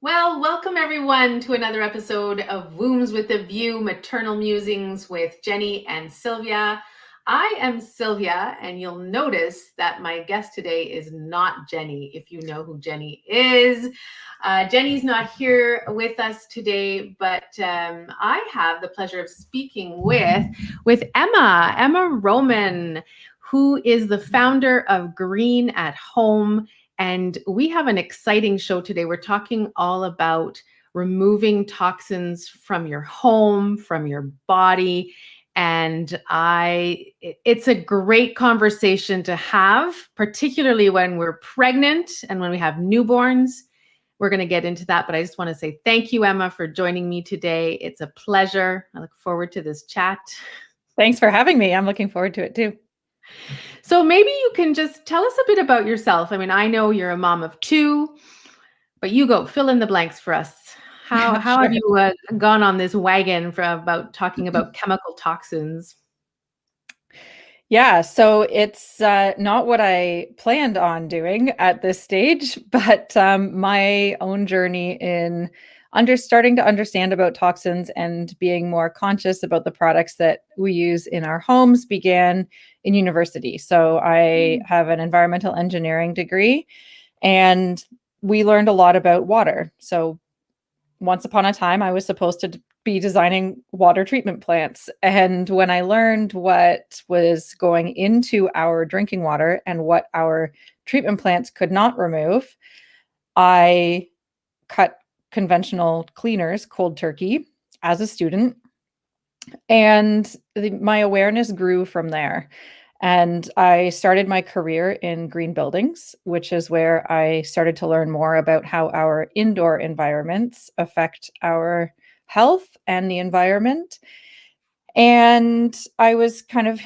Well, welcome everyone to another episode of Wombs with a View Maternal Musings with Jenny and Sylvia. I am Sylvia, and you'll notice that my guest today is not Jenny, if you know who Jenny is. Jenny's not here with us today, but I have the pleasure of speaking with Emma Rohmann, who is the founder of Green at Home. And we have an exciting show today. We're talking all about removing toxins from your home, from your body. And it's a great conversation to have, particularly when we're pregnant and when we have newborns. We're going to get into that, but I just want to say thank you, Emma, for joining me today. It's a pleasure. I look forward to this chat. Thanks for having me. I'm looking forward to it too. So maybe you can just tell us a bit about yourself. I mean, I know you're a mom of two, but you go fill in the blanks for us. How Sure. have you gone on this wagon about talking about chemical toxins? Yeah, so it's not what I planned on doing at this stage, but my own journey in starting to understand about toxins and being more conscious about the products that we use in our homes began in university. So I have an environmental engineering degree, and we learned a lot about water. So once upon a time, I was supposed to be designing water treatment plants. And when I learned what was going into our drinking water and what our treatment plants could not remove, I cut conventional cleaners cold turkey as a student. And my awareness grew from there. And I started my career in green buildings, which is where I started to learn more about how our indoor environments affect our health and the environment. And I was kind of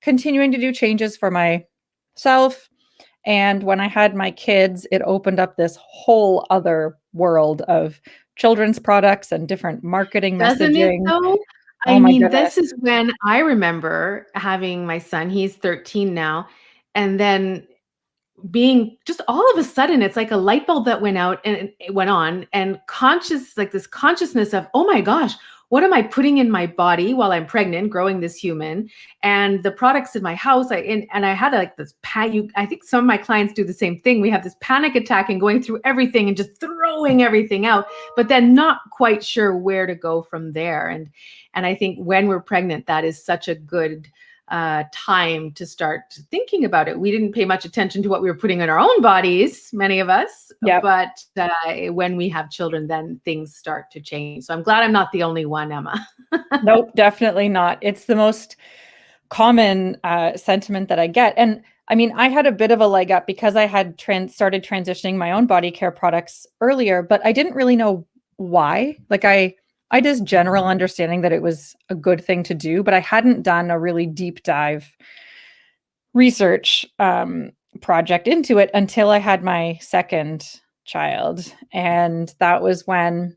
continuing to do changes for myself. And when I had my kids, it opened up this whole other world of children's products and different marketing Doesn't it messaging. though? Oh I my mean, this goodness. is when I remember having my son, he's 13 now, and then being just all of a sudden, it's like a light bulb that went out and it went on, and like this consciousness of, oh my gosh, what am I putting in my body while I'm pregnant, growing this human, and the products in my house. And I had like this I think some of my clients do the same thing. We have this panic attack and going through everything and just throwing everything out, but then not quite sure where to go from there. And I think when we're pregnant, that is such a good time to start thinking about it. We didn't pay much attention to what we were putting in our own bodies, many of us, Yep. but when we have children, then things start to change. So I'm glad I'm not the only one, Emma. Nope, definitely not. It's the most common sentiment that I get. And I mean, I had a bit of a leg up because I had started transitioning my own body care products earlier, but I didn't really know why. Like I just general understanding that it was a good thing to do, but I hadn't done a really deep dive research project into it until I had my second child. And that was when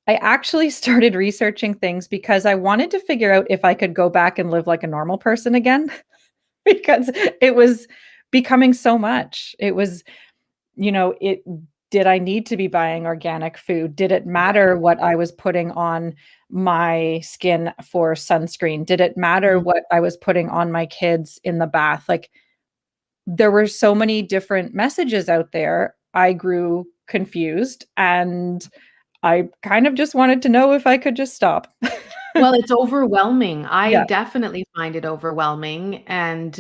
I actually started researching things because I wanted to figure out if I could go back and live like a normal person again because it was becoming so much. It was, did I need to be buying organic food? Did it matter what I was putting on my skin for sunscreen? Did it matter what I was putting on my kids in the bath? Like there were so many different messages out there. I grew confused and I kind of just wanted to know if I could just stop. Well, it's overwhelming. I Yeah. definitely find it overwhelming. And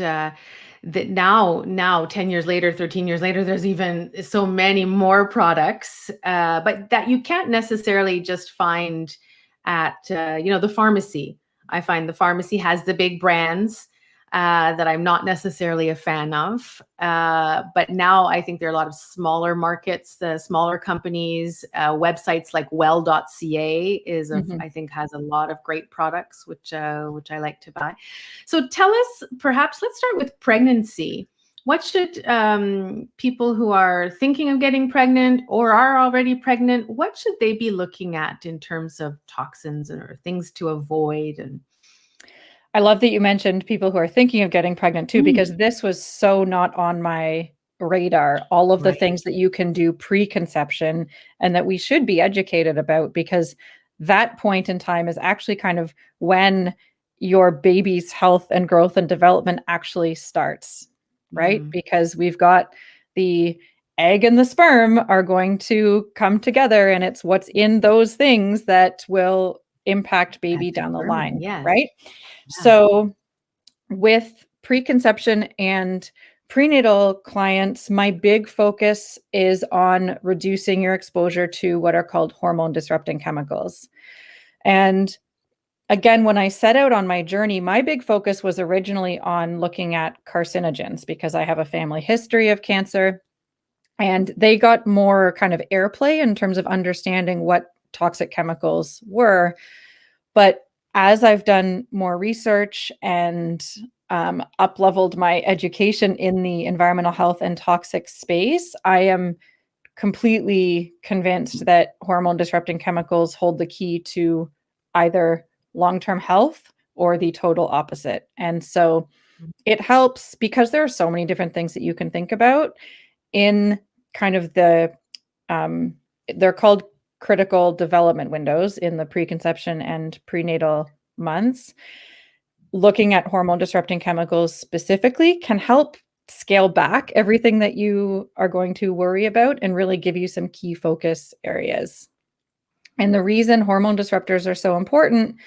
that now, 10 years later, 13 years later, there's even so many more products, but that you can't necessarily just find at, the pharmacy. I find the pharmacy has the big brands that I'm not necessarily a fan of. But now I think there are a lot of smaller markets, the smaller companies, websites like well.ca I think has a lot of great products, which I like to buy. So tell us, perhaps let's start with pregnancy. What should people who are thinking of getting pregnant or are already pregnant, what should they be looking at in terms of toxins or things to avoid? And I love that you mentioned people who are thinking of getting pregnant too, because this was so not on my radar, all of the Right. things that you can do preconception and that we should be educated about, because that point in time is actually kind of when your baby's health and growth and development actually starts, right? Mm, Because we've got the egg and the sperm are going to come together, and it's what's in those things that will impact that baby down the determine, line, yes. right? Yeah. So with preconception and prenatal clients, my big focus is on reducing your exposure to what are called hormone disrupting chemicals. And again, when I set out on my journey, my big focus was originally on looking at carcinogens because I have a family history of cancer, and they got more kind of airplay in terms of understanding what toxic chemicals were. But as I've done more research and up-leveled my education in the environmental health and toxic space, I am completely convinced that hormone disrupting chemicals hold the key to either long-term health or the total opposite. And so it helps because there are so many different things that you can think about in kind of um, they're called critical development windows in the preconception and prenatal months. Looking at hormone disrupting chemicals specifically can help scale back everything that you are going to worry about and really give you some key focus areas. And the reason hormone disruptors are so important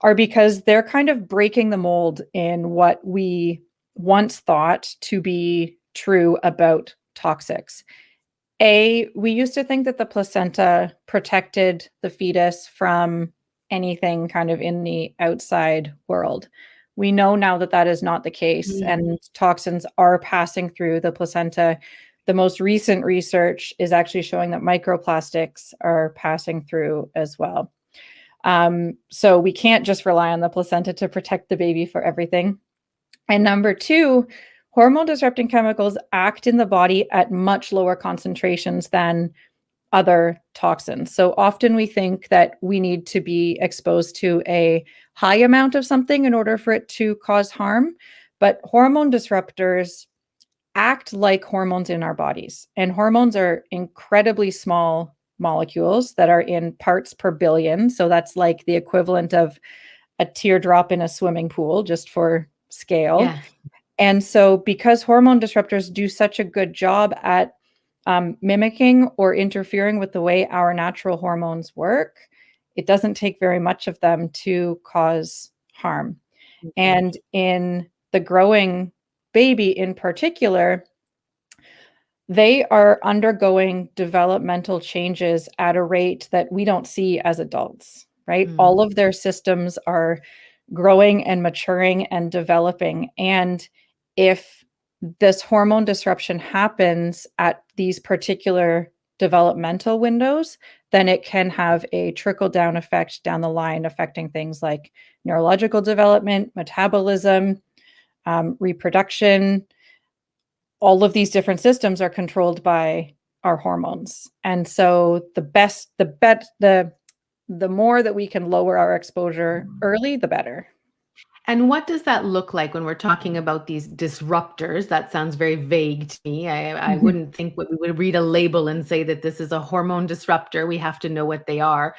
are because they're kind of breaking the mold in what we once thought to be true about toxics. We used to think that the placenta protected the fetus from anything kind of in the outside world. We know now that that is not the case, Mm, and toxins are passing through the placenta. The most recent research is actually showing that microplastics are passing through as well. So we can't just rely on the placenta to protect the baby for everything. And number two, hormone disrupting chemicals act in the body at much lower concentrations than other toxins. So often we think that we need to be exposed to a high amount of something in order for it to cause harm. But hormone disruptors act like hormones in our bodies. And hormones are incredibly small molecules that are in parts per billion. So that's like the equivalent of a teardrop in a swimming pool, just for scale. yeah. And so, because hormone disruptors do such a good job at mimicking or interfering with the way our natural hormones work, it doesn't take very much of them to cause harm. Mhm. And in the growing baby in particular, they are undergoing developmental changes at a rate that we don't see as adults, right? Mm, All of their systems are growing and maturing and developing. And if this hormone disruption happens at these particular developmental windows, then it can have a trickle down effect down the line, affecting things like neurological development, metabolism, reproduction. All of these different systems are controlled by our hormones. And so the more that we can lower our exposure early, the better. and what does that look like when we're talking about these disruptors? That sounds very vague to me. I Mhm. wouldn't think we would read a label and say that this is a hormone disruptor. We have to know what they are.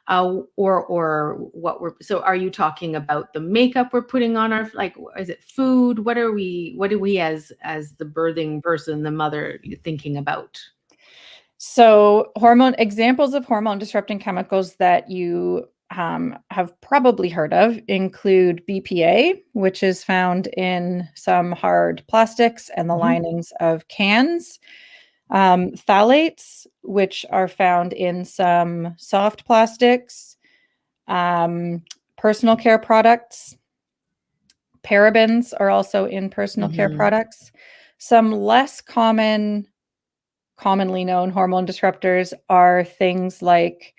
Or what we're so are you talking about the makeup we're putting on our, like, is it food? What are we as the birthing person, the mother, thinking about? So, hormone examples of hormone disrupting chemicals that you have probably heard of include BPA, which is found in some hard plastics and the Mhm. linings of cans, phthalates, which are found in some soft plastics, um, personal care products. Parabens are also in personal care Mhm. products. Some less commonly known hormone disruptors are things like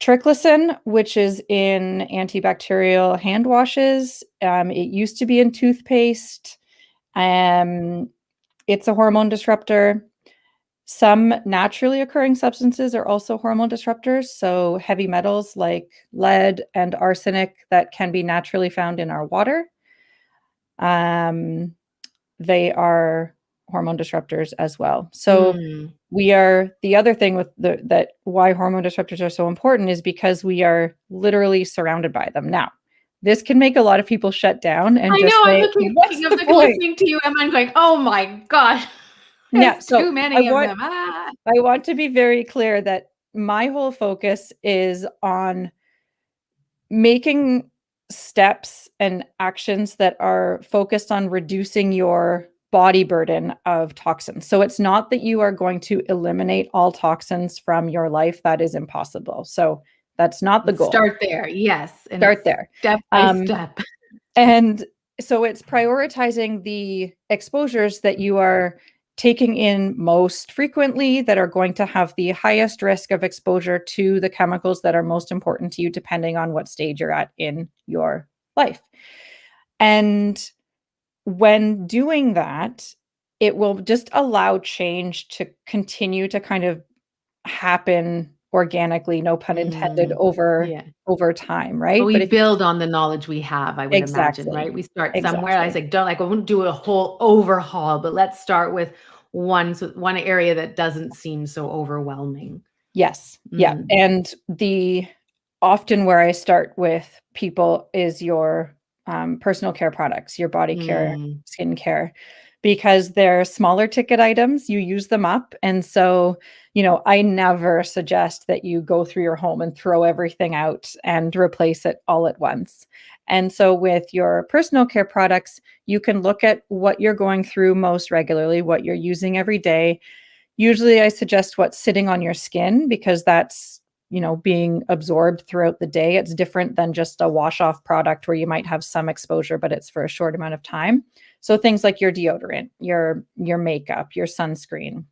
triclosan, which is in antibacterial hand washes. It used to be in toothpaste. Um, it's a hormone disruptor. Some naturally occurring substances are also hormone disruptors. So, heavy metals like lead and arsenic that can be naturally found in our water. Um, they are hormone disruptors as well. So Mm. the other thing with that why hormone disruptors are so important is because we are literally surrounded by them. Now, this can make a lot of people shut down and I just know, I'm say, looking what's the point? listening to you, Emma, and going, "Oh my gosh, Yeah. there's So too many of them." Ah. I want to be very clear that my whole focus is on making steps and actions that are focused on reducing your body burden of toxins. So it's not that you are going to eliminate all toxins from your life. That is impossible. So that's not the Let's goal. start there. Yes, and Start it's there. step by Um, step. and so it's prioritizing the exposures that you are taking in most frequently that are going to have the highest risk of exposure to the chemicals that are most important to you, depending on what stage you're at in your life. And when doing that, it will just allow change to continue to kind of happen organically, no pun intended, Mm, over yeah. time, But right? we But if you build on the knowledge we have, I would imagine, exactly, right? We start somewhere. I exactly. say, don't like, I wouldn't do a whole overhaul, but let's start with one area that doesn't seem so overwhelming. Yes. Yeah. Mm. And the often where I start with people is your personal care products, your body care, Mm. skincare, because they're smaller ticket items. You use them up. And so, I never suggest that you go through your home and throw everything out and replace it all at once. And so, with your personal care products, you can look at what you're going through most regularly, what you're using every day. Usually I suggest what's sitting on your skin because that's, being absorbed throughout the day. It's different than just a wash off product where you might have some exposure, but it's for a short amount of time. So things like your deodorant, your makeup, your sunscreen,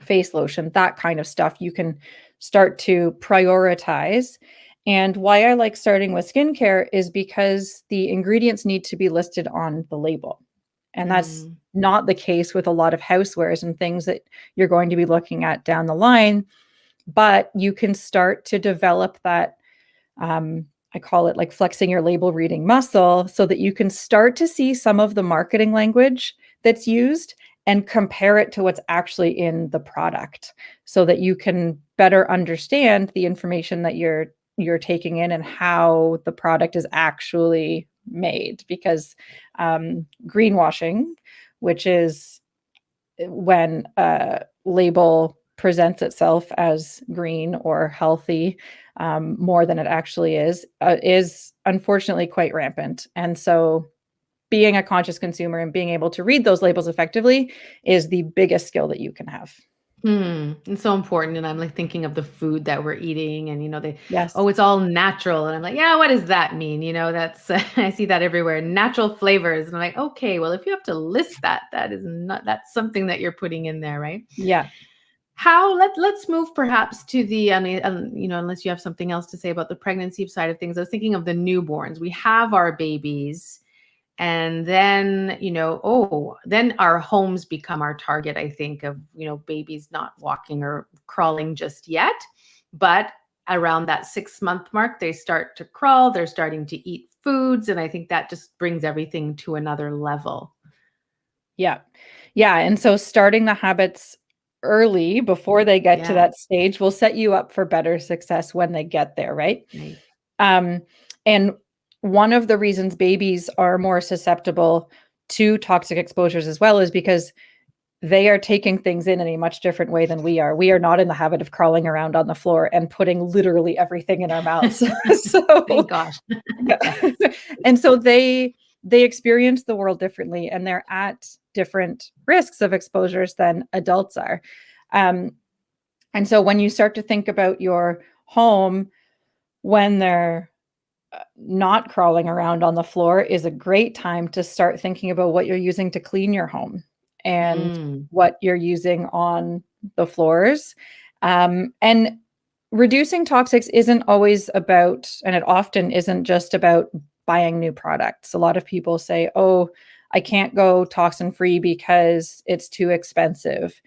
face lotion, that kind of stuff, you can start to prioritize. And why I like starting with skincare is because the ingredients need to be listed on the label. And that's Mm. not the case with a lot of housewares and things that you're going to be looking at down the line. But you can start to develop that. I call it like flexing your label reading muscle so that you can start to see some of the marketing language that's used and compare it to what's actually in the product so that you can better understand the information that you're taking in and how the product is actually made because greenwashing, which is when a label presents itself as green or healthy more than it actually is unfortunately quite rampant. And so being a conscious consumer and being able to read those labels effectively is the biggest skill that you can have. It's so important. And I'm like thinking of the food that we're eating and, Yes. oh, it's all natural. And I'm like, yeah, what does that mean? That's, I see that everywhere, natural flavors. And I'm like, okay, well, if you have to list that, that's something that you're putting in there, right? Yeah. Let's move perhaps to the, I mean, unless you have something else to say about the pregnancy side of things. I was thinking of the newborns. We have our babies and then then our homes become our target, I think, of babies not walking or crawling just yet, but around that 6-month mark they start to crawl, they're starting to eat foods, and I think that just brings everything to another level. Yeah. Yeah. And so starting the habits early before they get to Yeah. that stage will set you up for better success when they get there, right? Right. Um, and one of the reasons babies are more susceptible to toxic exposures as well is because they are taking things in a much different way than we are. We are not in the habit of crawling around on the floor and putting literally everything in our mouths. Thank So, gosh. yeah. Yes. And so they experience the world differently and they're at different risks of exposures than adults are. Um, and so when you start to think about your home when they're not crawling around on the floor is a great time to start thinking about what you're using to clean your home and Mm. what you're using on the floors. And reducing toxics isn't always about, and it often isn't just about buying new products. A lot of people say, oh, I can't go toxin free because it's too expensive.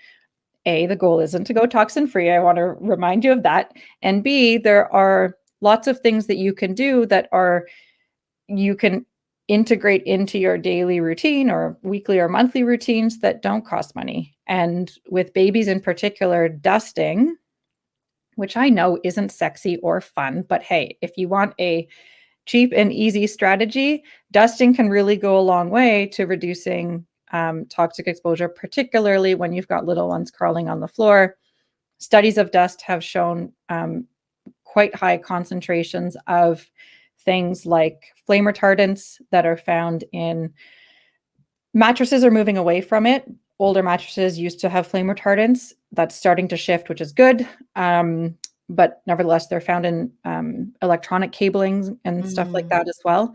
A, the goal isn't to go toxin free. I want to remind you of that. And B, there are lots of things that you can do that are you can integrate into your daily routine or weekly or monthly routines that don't cost money. And with babies in particular, dusting, which I know isn't sexy or fun, but hey, if you want a cheap and easy strategy, dusting can really go a long way to reducing toxic exposure, particularly when you've got little ones crawling on the floor. Studies of dust have shown quite high concentrations of things like flame retardants that are found in mattresses are moving away from it. Older mattresses used to have flame retardants. That's starting to shift, which is good. But nevertheless, they're found in electronic cablings and stuff like that as well.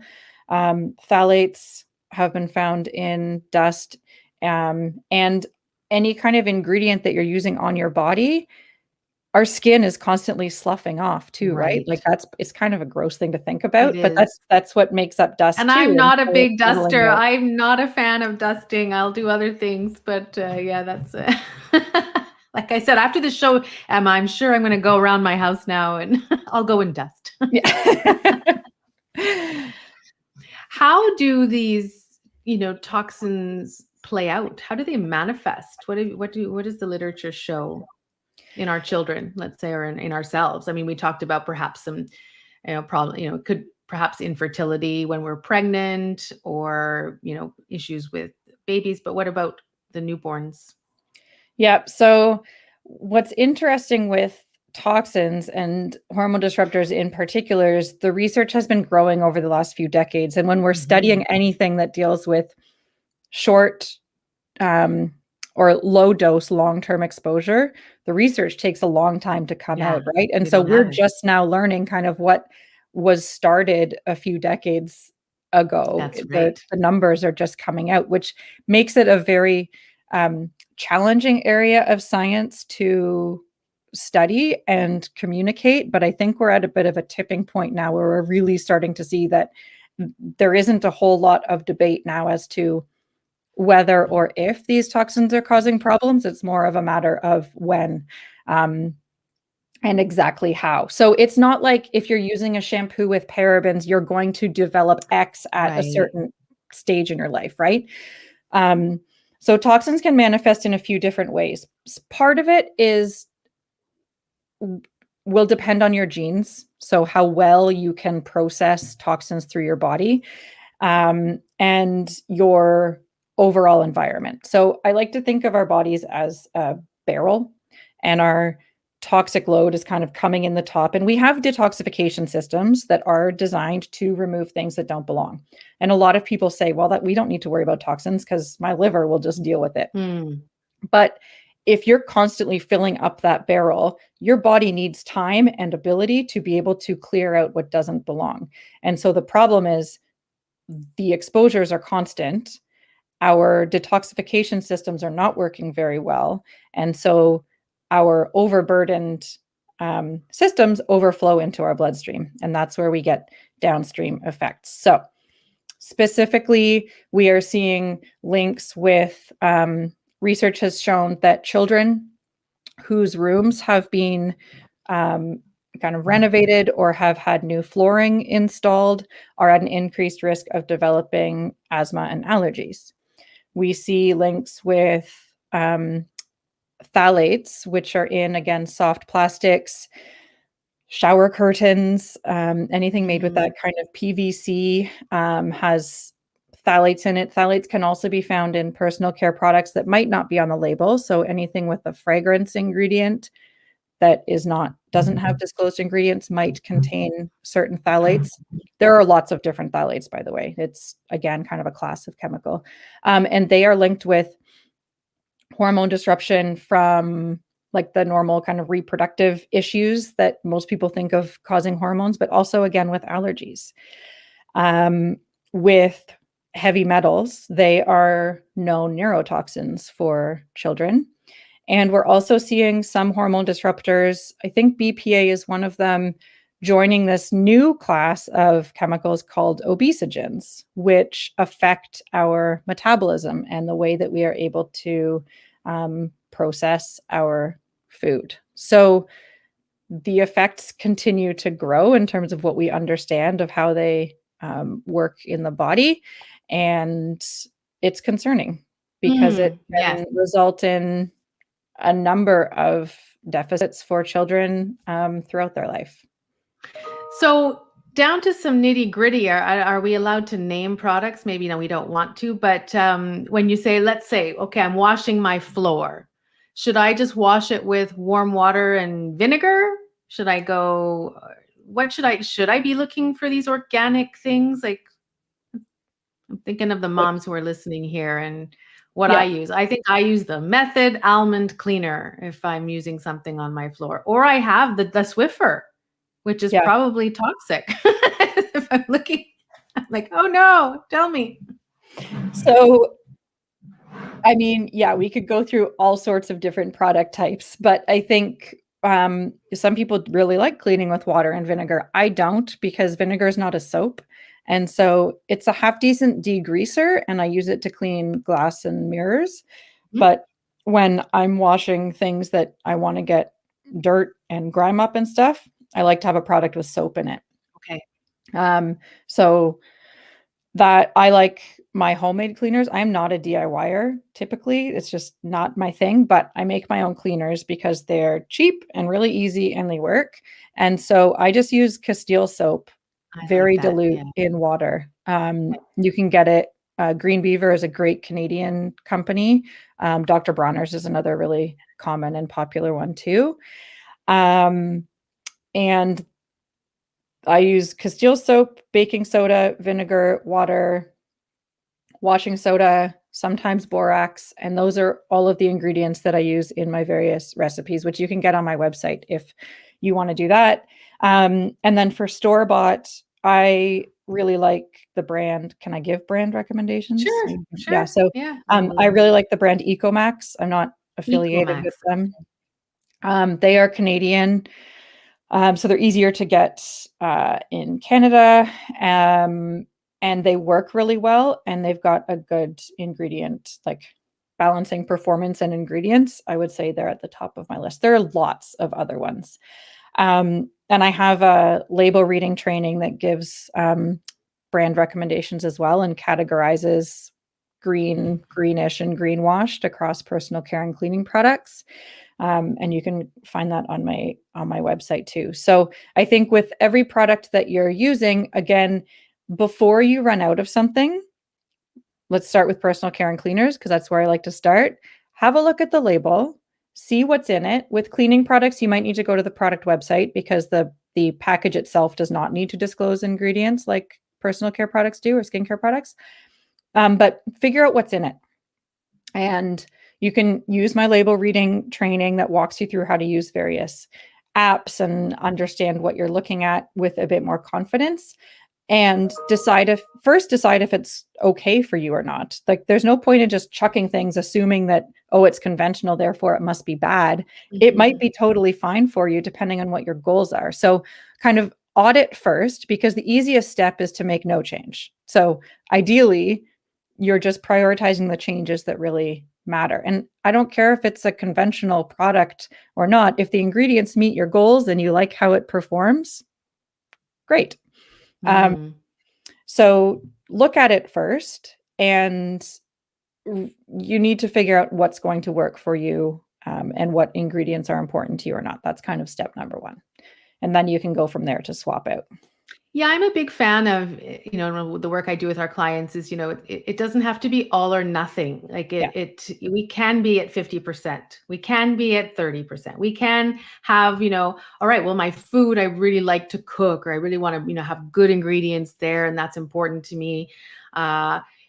Phthalates have been found in dust, and any kind of ingredient that you're using on your body. Our skin is constantly sloughing off too, right? Like it's kind of a gross thing to think about, but that's what makes up dust And too. I'm not a big settling duster. out. I'm not a fan of dusting. I'll do other things, but yeah, that's like I said, after the show, Emma, I'm sure I'm going to go around my house now and I'll go and dust. Yeah. How do these, toxins play out? How do they manifest? What does the literature show in our children, let's say, or in ourselves? I mean, we talked about perhaps some, problem, could perhaps infertility when we're pregnant, or, issues with babies, but what about the newborns? Yeah. So what's interesting with toxins and hormone disruptors in particular is the research has been growing over the last few decades. And when we're studying anything that deals with short or low dose long-term exposure, the research takes a long time to come out, right? And so we're just now learning kind of what was started a few decades ago. That's right. The numbers are just coming out, which makes it a very challenging area of science to study and communicate. But I think we're at a bit of a tipping point now where we're really starting to see that there isn't a whole lot of debate now as to whether or if these toxins are causing problems. It's more of a matter of when and exactly how. So it's not like if you're using a shampoo with parabens, you're going to develop X at a certain stage in your life, right? So toxins can manifest in a few different ways. Part of it will depend on your genes, so how well you can process toxins through your body, and your overall environment. So I like to think of our bodies as a barrel, and our toxic load is kind of coming in the top. And we have detoxification systems that are designed to remove things that don't belong. And a lot of people say, well, that we don't need to worry about toxins because my liver will just deal with it. But if you're constantly filling up that barrel, your body needs time and ability to be able to clear out what doesn't belong. And so the problem is the exposures are constant. Our detoxification systems are not working very well. And so our overburdened systems overflow into our bloodstream. And that's where we get downstream effects. So specifically, we are seeing links with research has shown that children whose rooms have been kind of renovated or have had new flooring installed are at an increased risk of developing asthma and allergies. We see links with phthalates, which are in, again, soft plastics, shower curtains, anything made with that kind of PVC has phthalates in it. Phthalates can also be found in personal care products that might not be on the label. So anything with a fragrance ingredient that doesn't have disclosed ingredients might contain certain phthalates. There are lots of different phthalates, by the way. It's, again, kind of a class of chemical. And they are linked with hormone disruption from like the normal kind of reproductive issues that most people think of causing hormones, but also, again, with allergies. With heavy metals, they are known neurotoxins for children. And we're also seeing some hormone disruptors, I think BPA is one of them, joining this new class of chemicals called obesogens, which affect our metabolism and the way that we are able to process our food. So the effects continue to grow in terms of what we understand of how they work in the body. And it's concerning because it Yes. can result in a number of deficits for children throughout their life. So down to some nitty gritty, are we allowed to name products? Maybe no, we don't want to, but when you say, let's say, okay, I'm washing my floor, should I just wash it with warm water and vinegar? Should I go, what should I be looking for these organic things? Like, I'm thinking of the Like, moms who are listening here and what I yeah, use. I think I use the Method almond cleaner if I'm using something on my floor, or I have the Swiffer, which is yeah. probably toxic. If I'm looking, I'm like, oh no, tell me. So, I mean, yeah, we could go through all sorts of different product types, but I think some people really like cleaning with water and vinegar. I don't, because vinegar is not a soap. And so it's a half decent degreaser, and I use it to clean glass and mirrors. Mhm. But when I'm washing things that I want to get dirt and grime up and stuff, I like to have a product with soap in it. Okay. So that I like my homemade cleaners. I'm not a DIYer typically. It's just not my thing, but I make my own cleaners because they're cheap and really easy and they work. And so I just use Castile soap, I like very that. dilute Yeah. in water. You can get it. Green Beaver is a great Canadian company. Dr. Bronner's is another really common and popular one too. And I use Castile soap, baking soda, vinegar, water, washing soda, sometimes borax, and those are all of the ingredients that I use in my various recipes, which you can get on my website if you want to do that. And then for store-bought, I really like the brand. Can I give brand recommendations? Sure. Yeah. Sure. So Yeah. I really like the brand Ecomax. I'm not affiliated Ecomax. with them. They are Canadian. So they're easier to get in Canada, and they work really well, and they've got a good ingredient, like balancing performance and ingredients. I would say they're at the top of my list. There are lots of other ones. And I have a label reading training that gives brand recommendations as well and categorizes green, greenish, and greenwashed across personal care and cleaning products. And you can find that on my website too. So I think with every product that you're using, again, before you run out of something, let's start with personal care and cleaners because that's where I like to start. Have a look at the label, see what's in it. With cleaning products, you might need to go to the product website because the package itself does not need to disclose ingredients like personal care products do or skincare products. But figure out what's in it. And you can use my label reading training that walks you through how to use various apps and understand what you're looking at with a bit more confidence and decide if it's okay for you or not. Like there's no point in just chucking things assuming that, oh, it's conventional, therefore it must be bad. It might be totally fine for you depending on what your goals are. So kind of audit first, because the easiest step is to make no change. So ideally, you're just prioritizing the changes that really matter. And I don't care if it's a conventional product or not. If the ingredients meet your goals and you like how it performs, great. Mm-hmm. So look at it first, and you need to figure out what's going to work for you and what ingredients are important to you or not. That's kind of step number one. And then you can go from there to swap out. Yeah, I'm a big fan of, the work I do with our clients is, it doesn't have to be all or nothing. Like Yeah. we can be at 50%. We can be at 30%. We can have, all right, well, my food, I really like to cook, or I really want to, have good ingredients there. And that's important to me.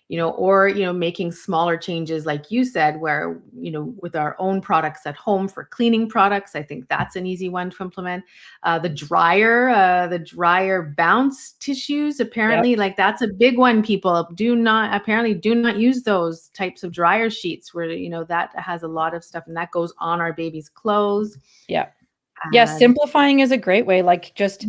Or, making smaller changes, like you said, where, with our own products at home for cleaning products, I think that's an easy one to implement. The dryer bounce tissues, Yep. apparently, like that's a big one. People do not use those types of dryer sheets where, that has a lot of stuff and that goes on our baby's clothes. Yeah. Yeah. And Simplifying is a great way. Like just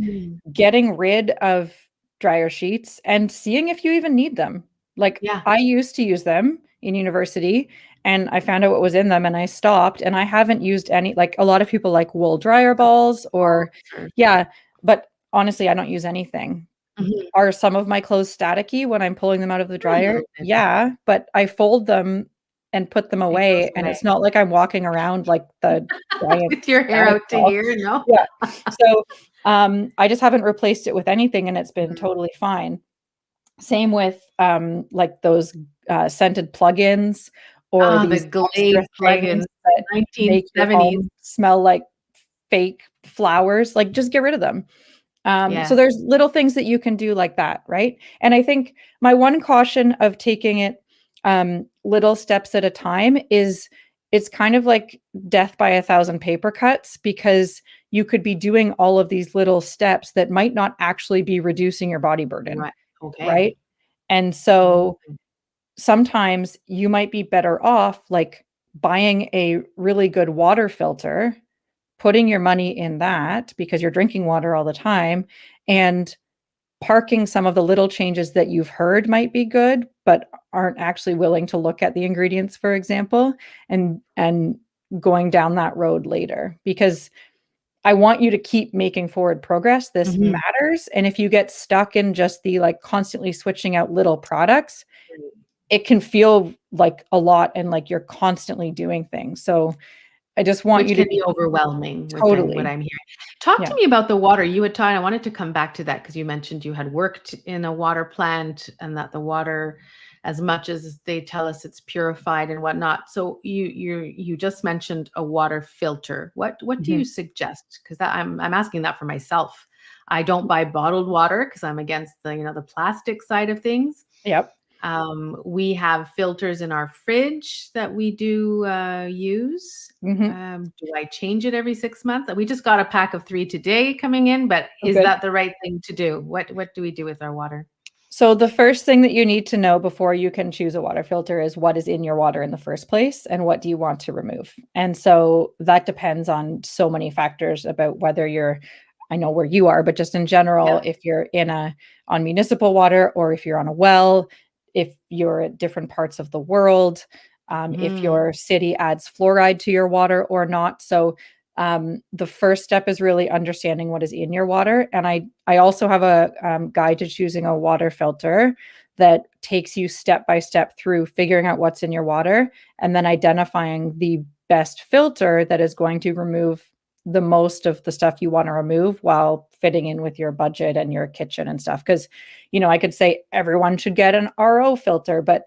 getting rid of dryer sheets and seeing if you even need them. Like yeah. I used to use them in university and I found out what was in them and I stopped, and I haven't used any. Like a lot of people like wool dryer balls or Sure. yeah, but honestly, I don't use anything. Mhm. Are some of my clothes staticky when I'm pulling them out of the A dryer? little bit. Yeah, but I fold them and put them It goes away, and away. it's not like I'm walking around like the giant With your hair static out to ball. here, no? Yeah. So, I just haven't replaced it with anything, and it's been Mhm. totally fine. Same with, like those, scented plugins or Ah, the these extra Glade things plugins, that make your 1970s. home smell like fake flowers, like, just get rid of them. So Yes. there's little things that you can do like that, right? And I think my one caution of taking it, little steps at a time is it's kind of like death by a thousand paper cuts because you could be doing all of these little steps that might not actually be reducing your body burden, Right. Okay. right? And so Mm. sometimes you might be better off like buying a really good water filter, putting your money in that because you're drinking water all the time, and parking some of the little changes that you've heard might be good, but aren't actually willing to look at the ingredients, for example, and going down that road later. Because I want you to keep making forward progress. This Mhm. matters. And if you get stuck in just the like constantly switching out little products, it can feel like a lot and like you're constantly doing things. So I just want Which you to can be overwhelming with what totally. I'm hearing. Talk to Yeah. me about the water. You had taught I wanted to come back to that because you mentioned you had worked in a water plant and that the water, as much as they tell us it's purified and whatnot. So you just mentioned a water filter. What do you Mhm. suggest? Because I'm asking that for myself. I don't buy bottled water because I'm against the plastic side of things. Yep. We have filters in our fridge that we do use. Mhm. Do I change it every 6 months? We just got a pack of 3 today coming in, but Oh, is good. that the right thing to do? What do we do with our water? So the first thing that you need to know before you can choose a water filter is what is in your water in the first place and what do you want to remove. And so that depends on so many factors about whether you're I know where you are, but just in general, Yeah. if you're in a on municipal water or if you're on a well, if you're at different parts of the world, if Mhm. your city adds fluoride to your water or not. So the first step is really understanding what is in your water. And I also have a guide to choosing a water filter that takes you step by step through figuring out what's in your water and then identifying the best filter that is going to remove the most of the stuff you want to remove while fitting in with your budget and your kitchen and stuff. Because, I could say everyone should get an RO filter, but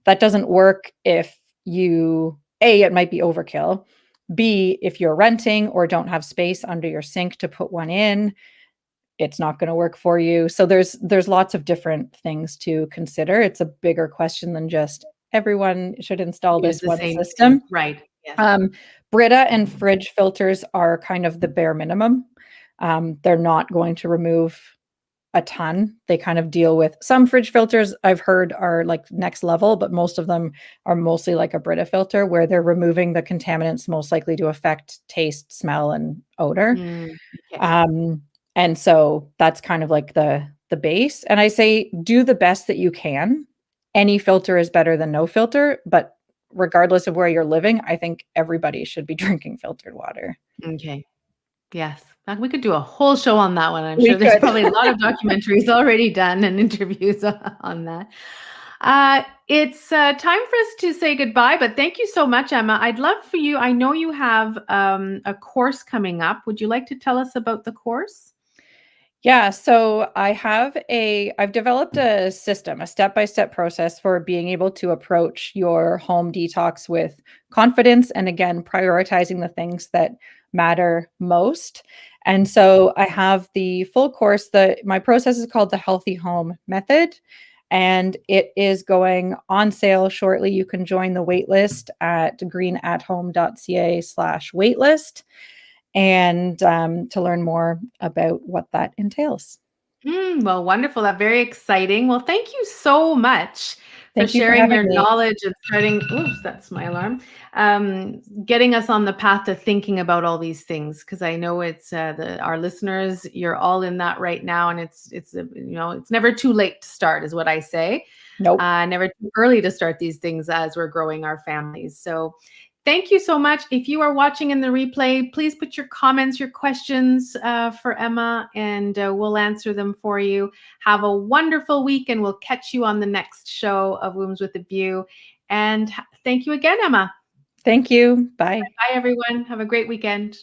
that doesn't work if it might be overkill. B, if you're renting or don't have space under your sink to put one in, it's not going to work for you. So there's lots of different things to consider. It's a bigger question than just everyone should install Use this the one same thing. system. Right. Yes. Um, Brita and Mhm. fridge filters are kind of the bare minimum. They're not going to remove a ton. They kind of deal with some fridge filters I've heard are like next level, but most of them are mostly like a Brita filter where they're removing the contaminants most likely to affect taste, smell, and odor. Mm, okay. Um, and so that's kind of like the base. And I say do the best that you can. Any filter is better than no filter, but regardless of where you're living, I think everybody should be drinking filtered water. Okay. Yes. We could do a whole show on that one. I'm We sure there's could. probably a lot of documentaries already done and interviews on that. It's time for us to say goodbye, but thank you so much, Emma. I'd love for you. I know you have a course coming up. Would you like to tell us about the course? Yeah, so I've developed a system, a step-by-step process for being able to approach your home detox with confidence and again, prioritizing the things that matter most. And so I have the full course. My process is called the Healthy Home Method, and it is going on sale shortly. You can join the waitlist at greenathome.ca/waitlist and to learn more about what that entails. Well, wonderful. That's very exciting. Well, thank you so much for Thank you for sharing having your me. knowledge and starting. Oops, that's my alarm. Getting us on the path to thinking about all these things because I know it's our listeners. You're all in that right now, and it's never too late to start, is what I say. Nope. Never too early to start these things as we're growing our families. So Thank you so much. If you are watching in the replay, please put your comments, your questions for Emma, and we'll answer them for you. Have a wonderful week, and we'll catch you on the next show of Wombs with a View. And thank you again, Emma. Thank you. Bye. Bye, everyone. Have a great weekend.